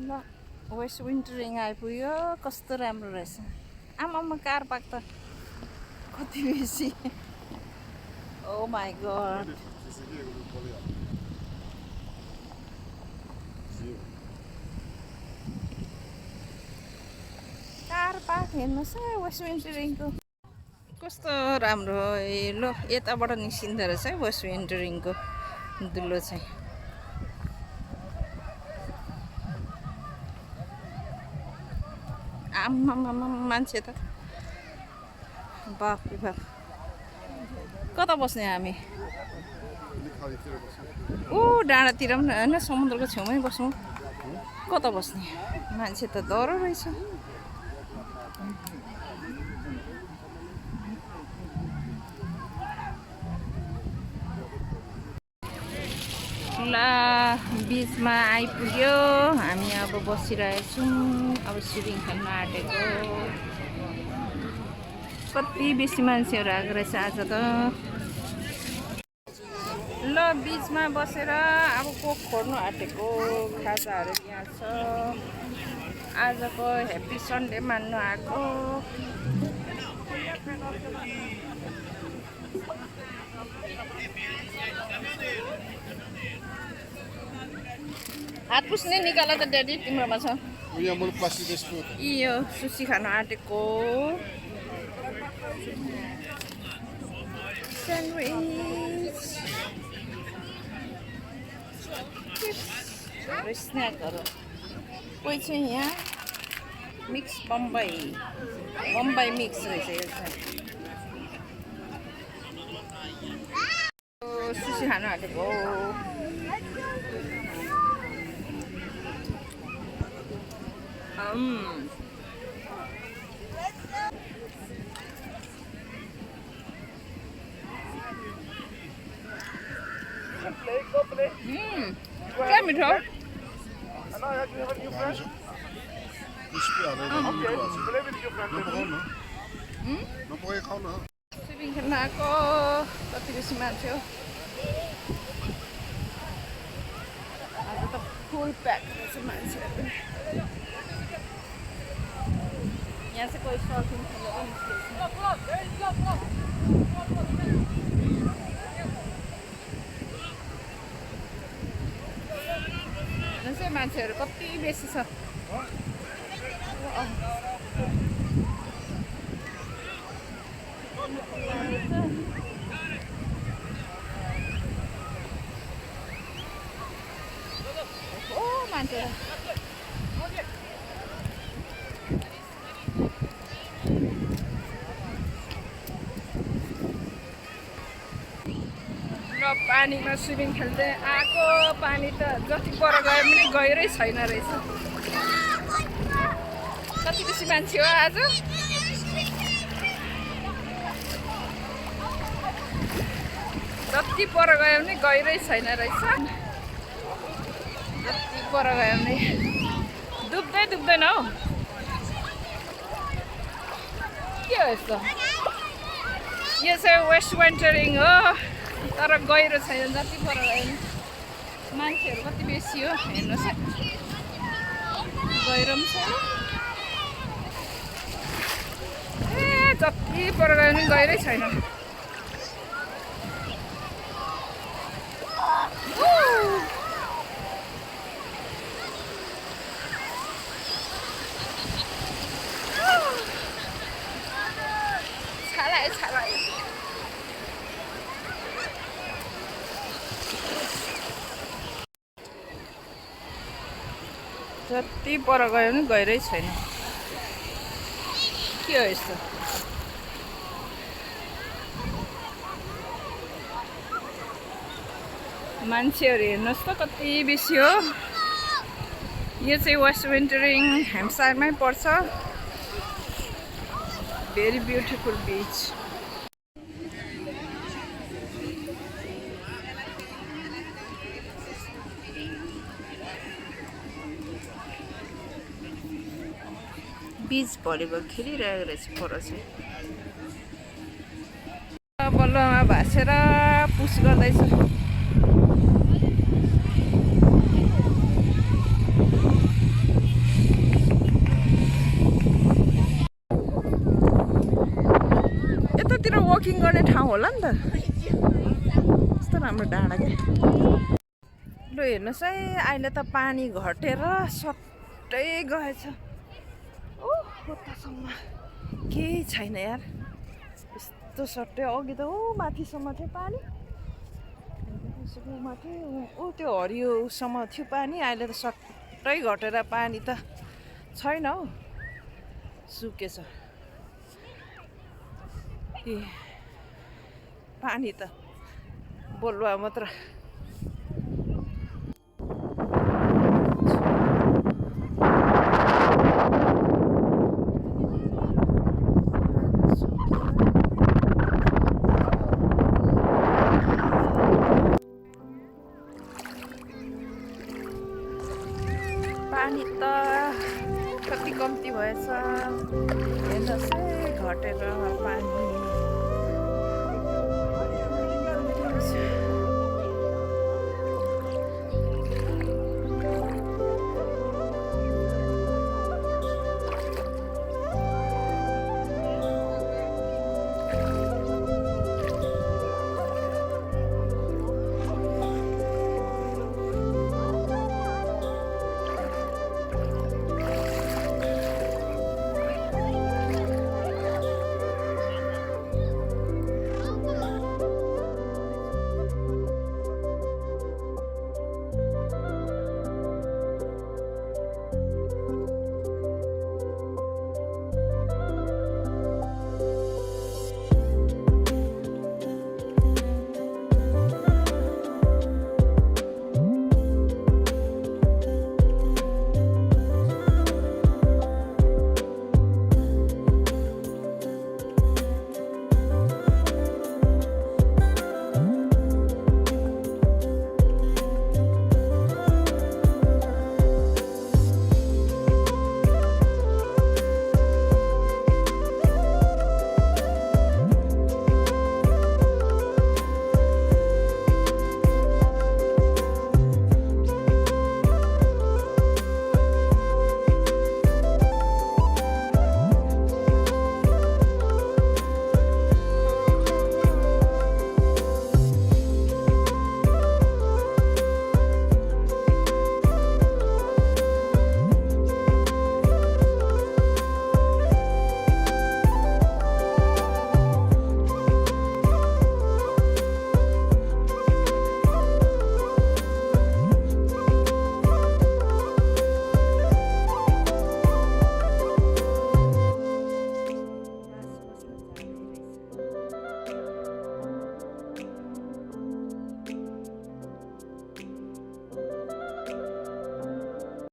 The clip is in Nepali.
ल वेस्ट विन्टरिङ आइपुग्यो कस्तो राम्रो रहेछ आमामा कार पार्क त कति बेसी ओ माई गॉड कार पार्क हेर्नुहोस् है वेस्ट विन्टरिङको कस्तो राम्रो ए ल यताबाट निस्किँदो रहेछ है वेस्ट विन्टरिङको दुलो चाहिँ आमामा मान्छे त बाफ रे बाफ कता बस्ने हामी ऊ डाँडातिर पनि होइन समुद्रको छेउमै बस्छौँ कता बस्ने मान्छे त डह्रो रहेछ ला बिचमा आइपुग्यो हामी अब बसिरहेछौँ अब स्विमिङ खेल्न आँटेको कति बेसी मान्छेहरू आएको रहेछ आज त ल बिचमा बसेर अब कोक खोर्नु आँटेको खाजाहरू यहाँ छ आजको ह्याप्पी सन्डे मान्नु आएको हात पुस्ने निकाल त ड्याडी तिम्रोमा छ यो सुसी खान आँटेको स्यान्डविच स्न्याकहरू कोही चाहिँ यहाँ मिक्स बम्बई मिक्स रहेछ यो चाहिँ सुसी खान आँटेको क्या मिठो स्विमिङ खेल्न आएको कति बेसी मान्छे हो आज त फुल प्याक रहेछ मान्छेहरू यहाँ चाहिँ कोही सर्फिङ खेलेर हेर्नुहोस् है मान्छेहरू कति बेसी छ ओ मान्छे पानीमा स्विमिङ खेल्दै आएको पानी त जति पर गयो पनि गहिरै छैन रहेछ कति बेसी मान्छे हो आज जति पर गयो भने गहिरै छैन रहेछ जति पर गयो भने डुब्दैन हौ के हो यस्तो यो चाहिँ वेस्ट विन्टरिङ हो तर गहिरो छैन जति पर गयो भने मान्छेहरू कति बेसी हो हेर्नुहोस् है गहिरो पनि छैन ए जति पर गयो भने गहिरै छैन छालायो जति पर गयो भने गहिरै छैन के हो यस्तो मान्छेहरू हेर्नुहोस् त कति बेसी हो यो चाहिँ वेस्ट विन्टरिङ हेम्पसायरमै पर्छ भेरी ब्युटिफुल बीच बीच भलिबल खेलिरहेको रहेछ पर चाहिँ बल्लमा भाँसेर पुस गर्दैछ वकिङ गर्ने ठाउँ होला नि त कस्तो राम्रो डाँडा क्या लु हेर्नुहोस् है अहिले त पानी घटेर सट्टै गएछ कतासम्म केही छैन यार यस्तो सट्टै अघि त माथिसम्म थियो पानी माथि त्यो हरियोसम्म थियो पानी अहिले त सट्टै घटेर पानी त छैन हौ सुकेछ ए पानी त बोलुवा मात्र पानी त कति कम्ती भएछ हेर्नुहोस् है घटेर पानी